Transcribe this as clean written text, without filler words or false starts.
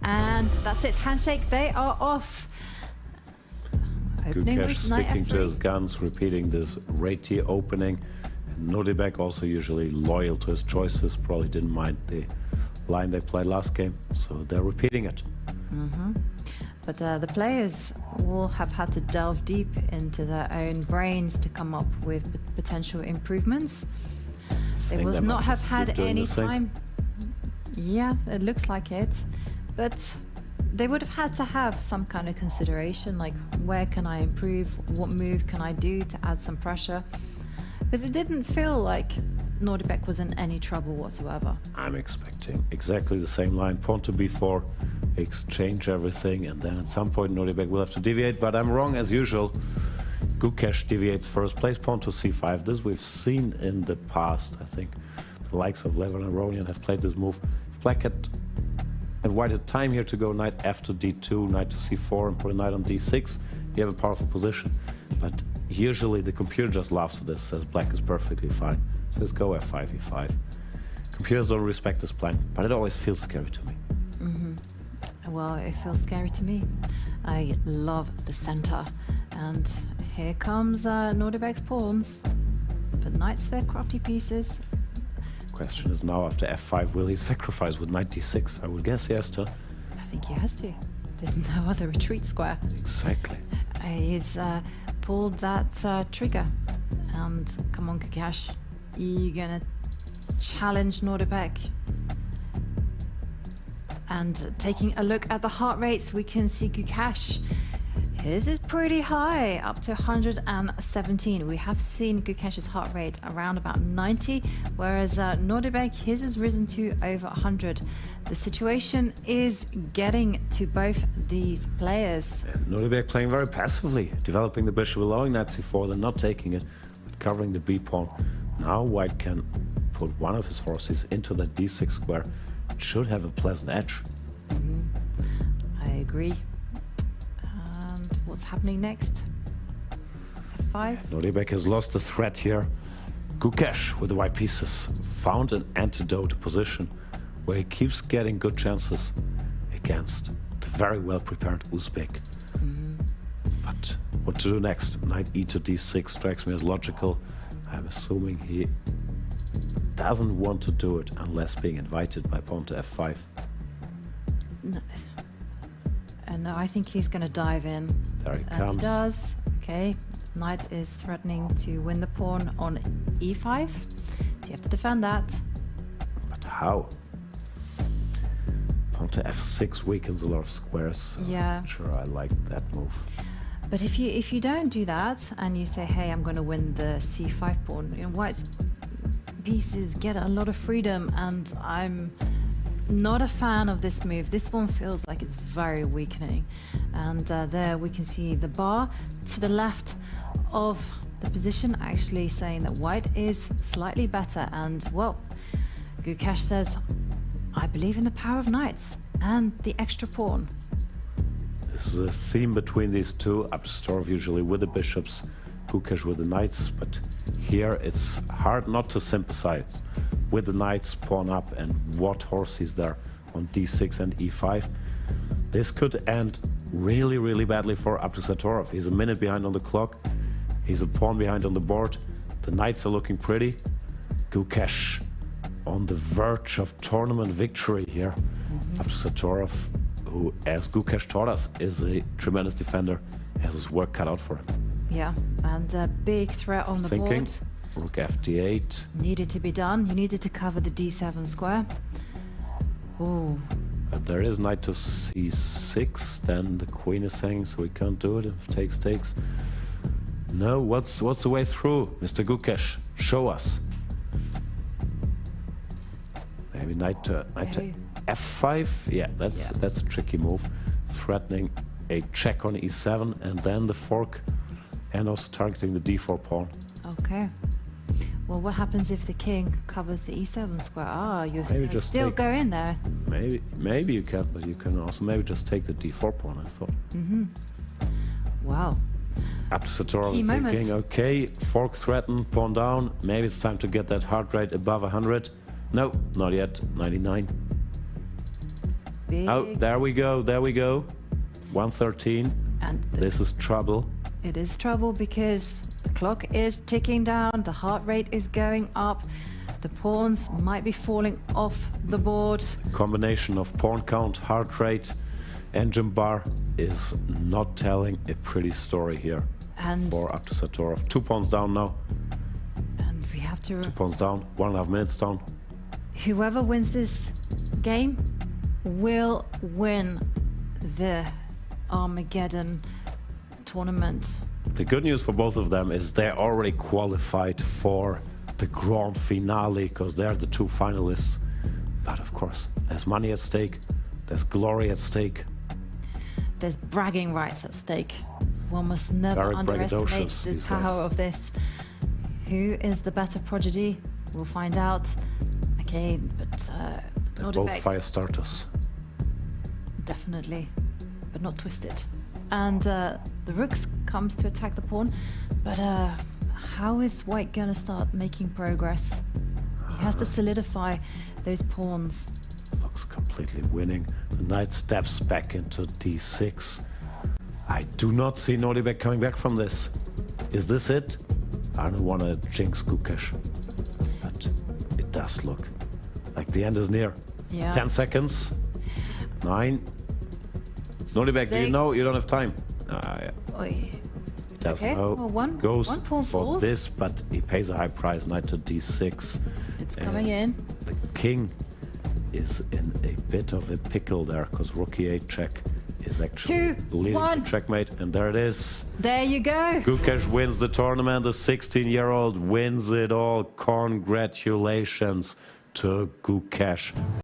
And that's it, handshake, they are off. Gukesh sticking to his guns, repeating this Reti opening. And Nodirbek also usually loyal to his choices, probably didn't mind the line they played last game, so they're repeating it. But the players will have had to delve deep into their own brains to come up with potential improvements. They will not have had any time. Yeah, it looks like it. But they would have had to have some kind of consideration, like where can I improve? What move can I do to add some pressure? Because it didn't feel like Nodirbek was in any trouble whatsoever. I'm expecting exactly the same line. Pawn to b4, exchange everything, and then at some point Nodirbek will have to deviate, but I'm wrong as usual. Gukesh deviates first, plays pawn to c5. This we've seen in the past. I think the likes of Levin and Ronian have played this move. If Black had white had time here to go knight f to d2, knight to c4, and put a knight on d6, you have a powerful position. But usually the computer just laughs at this, says black is perfectly fine. Says go f5, e5. Computers don't respect this plan, but it always feels scary to me. Well, it feels scary to me. I love the center. And here comes Nodirbek's pawns. But knights, they're crafty pieces. Question is now, after f5, will he sacrifice with knight d6? I would guess he has to. I think he has to. There's no other retreat square. Exactly. He's pulled that trigger. And come on, Gukesh. You're gonna challenge Nodirbek. And taking a look at the heart rates, we can see Gukesh. His is pretty high, up to 117. We have seen Gukesh's heart rate around about 90, whereas Nodirbek, his has risen to over 100. The situation is getting to both these players. And Nodirbek playing very passively, developing the bishop, allowing knight c4, then not taking it, but covering the b pawn. Now white can put one of his horses into the d6 square. It should have a pleasant edge. I agree. And what's happening next? f5? Nodirbek has lost the threat here. Gukesh, with the white pieces, found an antidote position where he keeps getting good chances against the very well-prepared Uzbek. But what to do next? Knight e to d6 strikes me as logical. I'm assuming he doesn't want to do it unless being invited by pawn to f5. No, I think he's going to dive in. There he And comes. he does. Okay, knight is threatening to win the pawn on e5. You have to defend that. But how? Pawn to f6 weakens a lot of squares. So Yeah. I'm sure I like that move. But if you don't do that and you say, hey, I'm going to win the c5 pawn, you know, white's pieces get a lot of freedom, and I'm not a fan of this move. This one feels like it's very weakening. And there we can see the bar to the left of the position actually saying that white is slightly better. And well, Gukesh says, I believe in the power of knights and the extra pawn. This is a theme between these two. Upstorf usually with the bishops, Gukesh with the knights, but here it's hard not to sympathize with the knights, pawn up, and what horse is there on d6 and e5. This could end really, really badly for Abdusatorov. He's a minute behind on the clock. He's a pawn behind on the board. The knights are looking pretty. Gukesh on the verge of tournament victory here. Abdusatorov, who, as Gukesh taught us, is a tremendous defender, has his work cut out for him. Yeah, and a big threat on the board. Rook f d8. Needed to be done. You needed to cover the d7 square. Ooh. But there is knight to c6, then the queen is hanging, so we can't do it. If takes, takes. No, what's the way through, Mr. Gukesh? Show us. Maybe knight to f5. Yeah, that's a tricky move. Threatening a check on e7, and then the fork, and also targeting the d4 pawn. Okay. Well, what happens if the king covers the e7 square? Ah, you just still go in there. Maybe you can, but you can also maybe just take the d4 pawn, I thought. Wow. Abdusatorov is thinking, okay, fork threatened, pawn down. Maybe it's time to get that heart rate above 100. No, not yet. 99. big. Oh, there we go, there we go. 113. And This is trouble. it is trouble because the clock is ticking down, the heart rate is going up, the pawns might be falling off the board. Combination of pawn count, heart rate, engine bar is not telling a pretty story here And, for Abdusatorov. 2 pawns down now. and we have to... 2 pawns down, 1.5 minutes down. Whoever wins this game will win the Armageddon tournament. The good news for both of them is they're already qualified for the grand finale because they're the 2 finalists. But of course, there's money at stake, there's glory at stake. There's bragging rights at stake. One must never Very underestimate braggadocious the these power guys. of this. Who is the better prodigy? We'll find out. Okay, but They're both Nodirbek, fire starters. definitely, but not twisted. And the rooks comes to attack the pawn, but how is white gonna start making progress? He has to solidify those pawns. Looks completely winning. The knight steps back into d6. I do not see Nodirbek coming back from this. Is this it? I don't want to jinx Gukesh, but it does look like the end is near. Yeah. 10 seconds. 9. Nodirbek, do you 6. know? You don't have time. Yeah. Oy. Does Okay, know. well, one Goes pawn for falls. this, but he pays a high price. Knight to d6. It's coming in. The king is in a bit of a pickle there because rook e8 check is actually 2, leading 1. to checkmate, and there it is. There you go. Gukesh wins the tournament. The 16-year-old wins it all. Congratulations to Gukesh.